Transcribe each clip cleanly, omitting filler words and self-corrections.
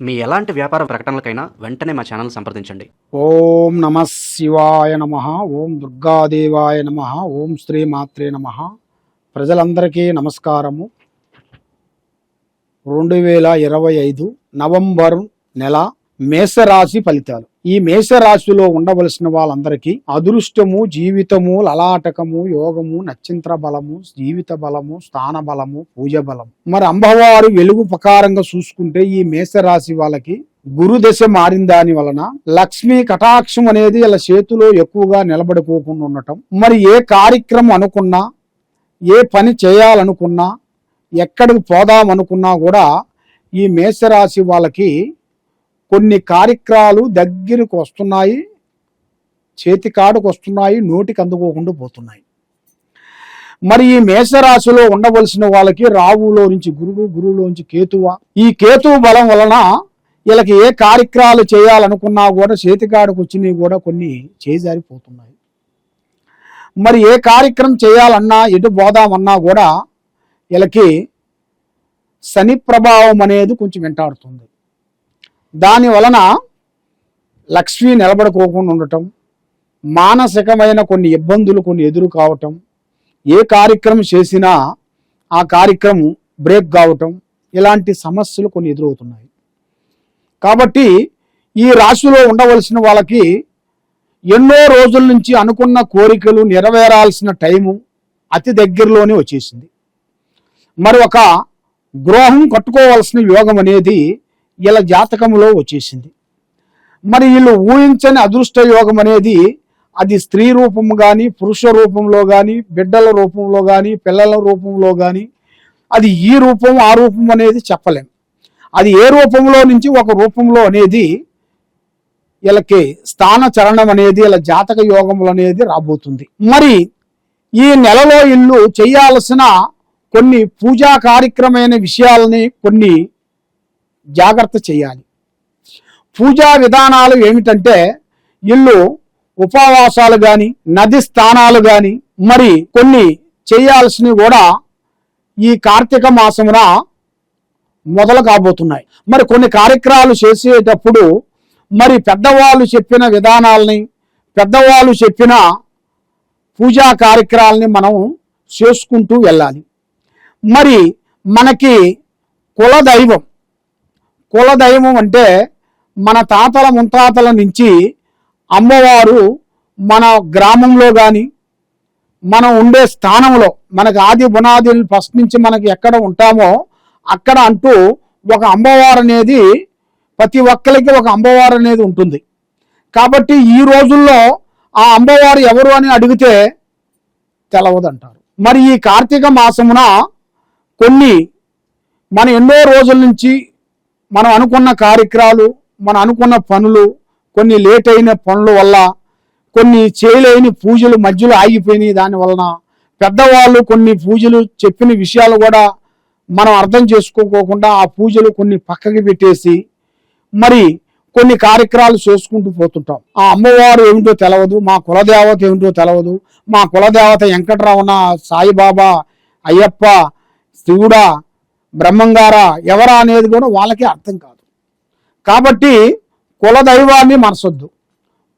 మీ ఎలాంటి వ్యాపార ప్రకటనలకైనా వెంటనే మా ఛానల్ సంప్రదించండి. ఓం నమ శివాయ నమ, ఓం దుర్గాదేవాయ నమ, ఓం శ్రీ మాత్రే నమ. ప్రజలందరికీ నమస్కారము. 2025 నవంబర్ నెల మేషరాశి ఫలితాలు. ఈ మేషరాశిలో ఉండవలసిన వాళ్ళందరికీ అదృష్టము, జీవితము, లలాటకము, యోగము, నక్షత్ర బలము, జీవిత బలము, స్థాన బలము, పూజ బలము. మరి అమ్మవారు వెలుగు ప్రకారంగా చూసుకుంటే ఈ మేషరాశి వాళ్ళకి గురు దశ మారిన దాని వలన లక్ష్మీ కటాక్షం అనేది ఇలా చేతిలో ఎక్కువగా నిలబడిపోకుండా ఉండటం. మరి ఏ కార్యక్రమం అనుకున్నా, ఏ పని చేయాలనుకున్నా, ఎక్కడికి పోదామనుకున్నా కూడా ఈ మేషరాశి వాళ్ళకి కొన్ని కార్యక్రమాలు దగ్గరకు వస్తున్నాయి, చేతికాడుకు వస్తున్నాయి, నోటికి అందుకోకుండా పోతున్నాయి. మరి ఈ మేషరాశిలో ఉండవలసిన వాళ్ళకి రావులో నుంచి గురుడు, గురువులోంచి కేతువ. ఈ కేతువు బలం వలన వీళ్ళకి ఏ కార్యక్రమాలు చేయాలనుకున్నా కూడా చేతికాడుకు వచ్చినవి కూడా కొన్ని చేజారిపోతున్నాయి. మరి ఏ కార్యక్రమం చేయాలన్నా, ఎటు పోదామన్నా కూడా వీళ్ళకి శని ప్రభావం అనేది కొంచెం వెంటాడుతుంది. దాని వలన లక్ష్మి నిలబడుకోకుండా ఉండటం, మానసికమైన కొన్ని ఇబ్బందులు కొన్ని ఎదురు కావటం, ఏ కార్యక్రమం చేసినా ఆ కార్యక్రమం బ్రేక్ కావటం, ఇలాంటి సమస్యలు కొన్ని ఎదురవుతున్నాయి. కాబట్టి ఈ రాశిలో ఉండవలసిన వాళ్ళకి ఎన్నో రోజుల నుంచి అనుకున్న కోరికలు నెరవేరాల్సిన టైము అతి దగ్గరలోనే వచ్చేసింది. మరి ఒక గృహం కట్టుకోవాల్సిన యోగం అనేది ఇలా జాతకంలో వచ్చేసింది. మరి వీళ్ళు ఊహించని అదృష్ట యోగం అనేది అది స్త్రీ రూపం కానీ, పురుష రూపంలో కానీ, బిడ్డల రూపంలో కానీ, పిల్లల రూపంలో కానీ, అది ఈ రూపం ఆ రూపం అనేది చెప్పలేం. అది ఏ రూపంలో నుంచి ఒక రూపంలో అనేది వీళ్ళకి స్థాన చలనం అనేది ఇలా జాతక యోగములు అనేది రాబోతుంది. మరి ఈ నెలలో ఇల్లు చేయాల్సిన కొన్ని పూజా కార్యక్రమైన విషయాలని కొన్ని జాగ్రత్త చేయాలి. పూజా విధానాలు ఏమిటంటే ఇల్లు ఉపవాసాలు కానీ, నది స్థానాలు కానీ, మరి కొన్ని చేయాల్సినవి కూడా ఈ కార్తీక మాసమున మొదలు కాబోతున్నాయి. మరి కొన్ని కార్యక్రమాలు చేసేటప్పుడు మరి పెద్దవాళ్ళు చెప్పిన విధానాలని, పెద్దవాళ్ళు చెప్పిన పూజా కార్యక్రమాలని మనం చేసుకుంటూ వెళ్ళాలి. మరి మనకి కులదైవం అంటే మన తాతల ముత్తాతల నుంచి అమ్మవారు మన గ్రామంలో కానీ, మనం ఉండే స్థానంలో, మనకి ఆది బునాదిలు ఫస్ట్ నుంచి మనకి ఎక్కడ ఉంటామో అక్కడ అంటూ ఒక అమ్మవారు అనేది ప్రతి ఒక్కరికి ఒక అమ్మవారు అనేది ఉంటుంది. కాబట్టి ఈ రోజుల్లో ఆ అమ్మవారు ఎవరు అని అడిగితే తెలవదంటారు. మరి ఈ కార్తీక మాసమున కొన్ని మన ఎన్నో రోజుల నుంచి మనం అనుకున్న కార్యక్రమాలు, మనం అనుకున్న పనులు, కొన్ని లేట్ అయిన పనుల వల్ల, కొన్ని చేయలేని పూజలు మధ్యలో ఆగిపోయినాయి. దాని వలన పెద్దవాళ్ళు కొన్ని పూజలు చెప్పిన విషయాలు కూడా మనం అర్థం చేసుకోకుండా ఆ పూజలు కొన్ని పక్కకి పెట్టేసి మరి కొన్ని కార్యక్రమాలు చేసుకుంటూ పోతుంటాం. ఆ అమ్మవారు ఏమిటో తెలవదు, మా కులదేవత ఏమిటో తెలవదు, మా కులదేవత వెంకటరమణ, సాయిబాబా, అయ్యప్ప, శివుడా, బ్రహ్మంగారా ఎవరా అనేది కూడా వాళ్ళకి అర్థం కాదు. కాబట్టి కులదైవాన్ని మనసొద్దు.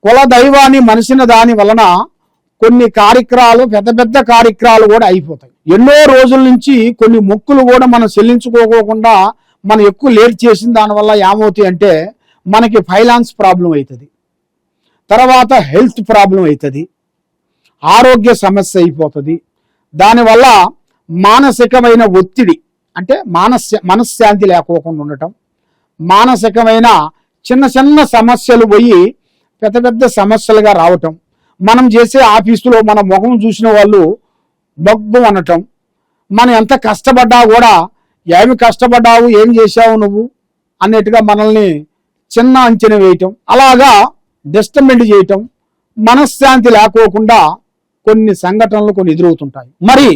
కులదైవాన్ని మనసిన దాని వలన కొన్ని కార్యక్రమాలు, పెద్ద పెద్ద కార్యక్రమాలు కూడా అయిపోతాయి. ఎన్నో రోజుల నుంచి కొన్ని మొక్కులు కూడా మనం చెల్లించుకోకుండా మనం ఎక్కువ లేట్ చేసిన దానివల్ల ఏమవుతాయి అంటే మనకి ఫైనాన్స్ ప్రాబ్లం అవుతుంది, తర్వాత హెల్త్ ప్రాబ్లం అవుతుంది, ఆరోగ్య సమస్య అయిపోతుంది. దానివల్ల మానసికమైన ఒత్తిడి అంటే మనశ్శాంతి లేకోకుండా ఉండటం, మానసికమైన చిన్న చిన్న సమస్యలు పోయి పెద్ద పెద్ద సమస్యలుగా రావటం, మనం చేసే ఆఫీసులో మన ముఖం చూసిన వాళ్ళు బొగ్గు అనటం, మనం ఎంత కష్టపడ్డా కూడా ఏమి కష్టపడ్డావు, ఏం చేశావు నువ్వు అన్నట్టుగా మనల్ని చిన్న అంచనా వేయటం, అలాగా డిస్టర్బెంట్ చేయటం, మనశ్శాంతి లేకోకుండా కొన్ని సంఘటనలు కొన్ని ఎదురవుతుంటాయి. మరి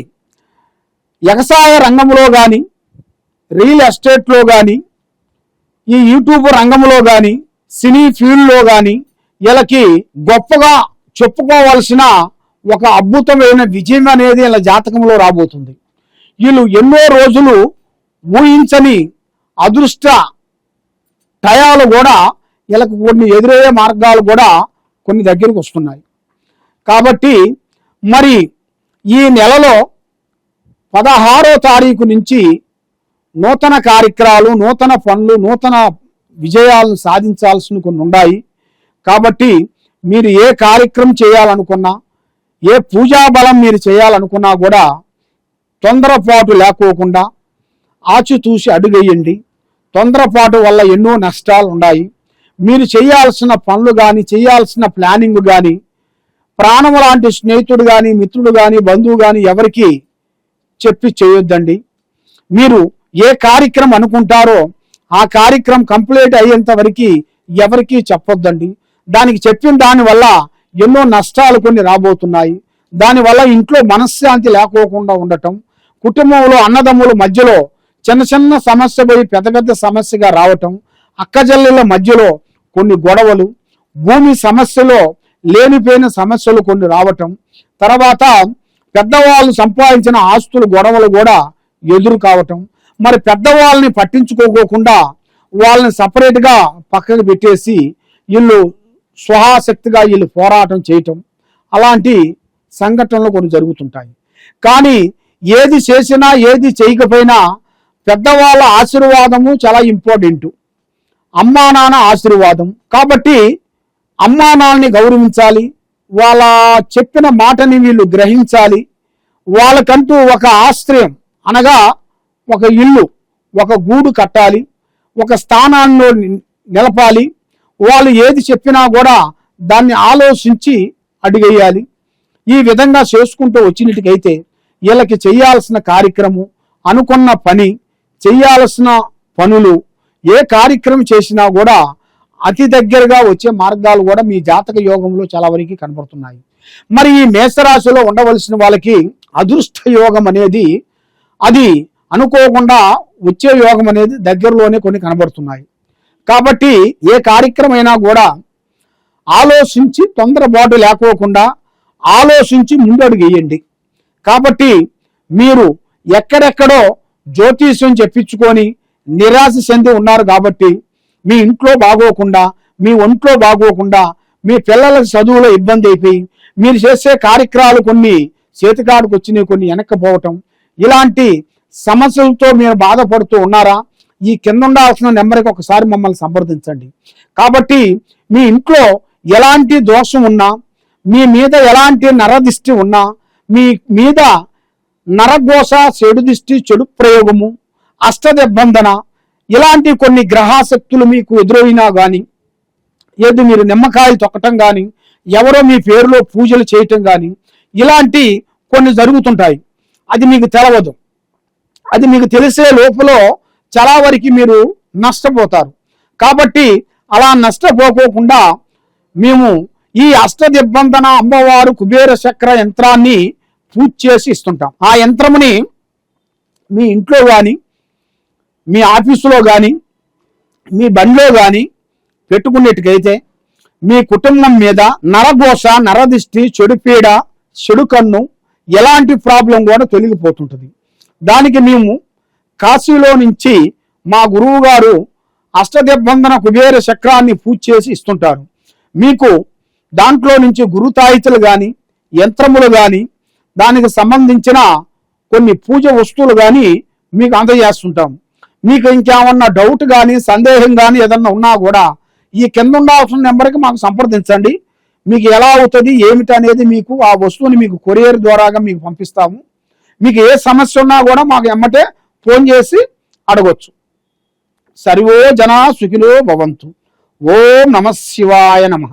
వ్యవసాయ రంగంలో కానీ, రియల్ ఎస్టేట్లో కానీ, ఈ యూట్యూబ్ రంగంలో కానీ, సినీ ఫీల్డ్లో కానీ వీళ్ళకి గొప్పగా చెప్పుకోవాల్సిన ఒక అద్భుతమైన విజయం అనేది వీళ్ళ జాతకంలో రాబోతుంది. వీళ్ళు ఎన్నో రోజులు ఊహించని అదృష్ట టయాలు కూడా వీళ్ళకి కొన్ని ఎదురయ్యే మార్గాలు కూడా కొన్ని దగ్గరికి వస్తున్నాయి. కాబట్టి మరి ఈ నెలలో 16వ తారీఖు నుంచి నూతన కార్యక్రమాలు, నూతన పనులు, నూతన విజయాలను సాధించాల్సిన కొన్ని ఉన్నాయి. కాబట్టి మీరు ఏ కార్యక్రమం చేయాలనుకున్నా, ఏ పూజా బలం మీరు చేయాలనుకున్నా కూడా తొందరపాటు లేకోకుండా ఆచితూసి అడుగేయండి. తొందరపాటు వల్ల ఎన్నో నష్టాలు ఉన్నాయి. మీరు చేయాల్సిన పనులు కానీ, చేయాల్సిన ప్లానింగ్ కానీ ప్రాణం లాంటి స్నేహితుడు కానీ, మిత్రుడు కానీ, బంధువు కానీ ఎవరికి చెప్పి చేయొద్దండి. మీరు ఏ కార్యక్రమం అనుకుంటారో ఆ కార్యక్రమం కంప్లీట్ అయ్యేంత వరకు ఎవరికి చెప్పొద్దండి. దానికి చెప్పిన దానివల్ల ఎన్నో నష్టాలు కొన్ని రాబోతున్నాయి. దానివల్ల ఇంట్లో మనశ్శాంతి లేకోకుండా ఉండటం, కుటుంబంలో అన్నదమ్ముల మధ్యలో చిన్న చిన్న సమస్య పోయి పెద్ద పెద్ద సమస్యగా రావటం, అక్కజల్లుల మధ్యలో కొన్ని గొడవలు, భూమి సమస్యలో లేనిపోయిన సమస్యలు కొన్ని రావటం, తర్వాత పెద్దవాళ్ళు సంపాదించిన ఆస్తులు గొడవలు కూడా ఎదురు కావటం, మరి పెద్దవాళ్ళని పట్టించుకోకుండా వాళ్ళని సపరేట్గా పక్కకు పెట్టేసి వీళ్ళు స్వహాశక్తిగా వీళ్ళు పోరాటం చేయటం, అలాంటి సంఘటనలు కొన్ని జరుగుతుంటాయి. కానీ ఏది చేసినా ఏది చేయకపోయినా పెద్దవాళ్ళ ఆశీర్వాదము చాలా ఇంపార్టెంట్. అమ్మా నాన్న ఆశీర్వాదం. కాబట్టి అమ్మా నాన్నని గౌరవించాలి, వాళ్ళ చెప్పిన మాటని వీళ్ళు గ్రహించాలి. వాళ్ళకంటూ ఒక ఆశ్రయం అనగా ఒక ఇల్లు, ఒక గూడు కట్టాలి, ఒక స్థానాల్లో నిలపాలి. వాళ్ళు ఏది చెప్పినా కూడా దాన్ని ఆలోచించి అడిగేయాలి. ఈ విధంగా చేసుకుంటూ వచ్చినట్టుకైతే వీళ్ళకి చేయాల్సిన కార్యక్రమం, అనుకున్న పని, చేయాల్సిన పనులు, ఏ కార్యక్రమం చేసినా కూడా అతి దగ్గరగా వచ్చే మార్గాలు కూడా మీ జాతక యోగంలో చాలా వరకు కనబడుతున్నాయి. మరి ఈ మేషరాశిలో ఉండవలసిన వాళ్ళకి అదృష్ట యోగం అనేది అది అనుకోకుండా వచ్చే యోగం అనేది దగ్గరలోనే కొన్ని కనబడుతున్నాయి. కాబట్టి ఏ కార్యక్రమం అయినా కూడా ఆలోచించి తొందరపాటు లేకోకుండా ఆలోచించి ముందడుగు వేయండి. కాబట్టి మీరు ఎక్కడెక్కడో జ్యోతిష్యం చెప్పించుకొని నిరాశ చెంది ఉన్నారు. కాబట్టి మీ ఇంట్లో బాగోకుండా, మీ ఒంట్లో బాగోకుండా, మీ పిల్లల చదువులో ఇబ్బంది అయిపోయి మీరు చేసే కార్యక్రమాలు కొన్ని చేతికాడుకు వచ్చినాయి, కొన్ని వెనక్కిపోవటం, ఇలాంటి సమస్యలతో మీరు బాధపడుతూ ఉన్నారా? ఈ కింద ఉండాల్సిన నెంబర్కి ఒకసారి మమ్మల్ని సంప్రదించండి. కాబట్టి మీ ఇంట్లో ఎలాంటి దోషం ఉన్నా, మీ మీద ఎలాంటి నరదిష్టి ఉన్నా, మీ మీద నరఘోష, చెడు దిష్టి, చెడు ప్రయోగము, అష్టదిబ్బందన, ఇలాంటి కొన్ని గ్రహాశక్తులు మీకు ఎదురైనా కానీ, ఏది మీరు నిమ్మకాయలు తొక్కటం కానీ, ఎవరో మీ పేరులో పూజలు చేయటం కానీ, ఇలాంటి కొన్ని జరుగుతుంటాయి. అది మీకు తెలవదు. అది మీకు తెలిసే లోపల చాలా వరకు మీరు నష్టపోతారు. కాబట్టి అలా నష్టపోకోకుండా మేము ఈ అష్టదిబ్బందన అమ్మవారు కుబేర చక్ర యంత్రాన్ని పూజ చేసి ఇస్తుంటాం. ఆ యంత్రముని మీ ఇంట్లో కానీ, మీ ఆఫీసులో కానీ, మీ బండిలో కానీ పెట్టుకునేట్టుకైతే మీ కుటుంబం మీద నరఘోష, నరదిష్టి, చెడు పీడ, చెడు కన్ను, ఎలాంటి ప్రాబ్లం కూడా తొలగిపోతుంటుంది. దానికి మేము కాశీలో నుంచి మా గురువు గారు అష్టదిబ్బందన కుబేర చక్రాన్ని పూజ చేసి ఇస్తుంటారు. మీకు దాంట్లో నుంచి గురుతాయితులు కానీ, యంత్రములు కానీ, దానికి సంబంధించిన కొన్ని పూజ వస్తువులు కానీ మీకు అందజేస్తుంటాం. మీకు ఇంకేమన్నా డౌట్ కానీ, సందేహం కానీ ఏదన్నా ఉన్నా కూడా ఈ కింద ఉండాల్సిన నెంబర్కి మాకు సంప్రదించండి. మీకు ఎలా అవుతుంది ఏమిటి అనేది మీకు ఆ వస్తువుని మీకు కొరియర్ ద్వారాగా మీకు పంపిస్తాము. మీకు ఏ సమస్య ఉన్నా కూడా మాకు ఎమ్మటే ఫోన్ చేసి అడగొచ్చు. సర్వే జనా సుఖినో భవంతు. ఓం నమః శివాయ నమః.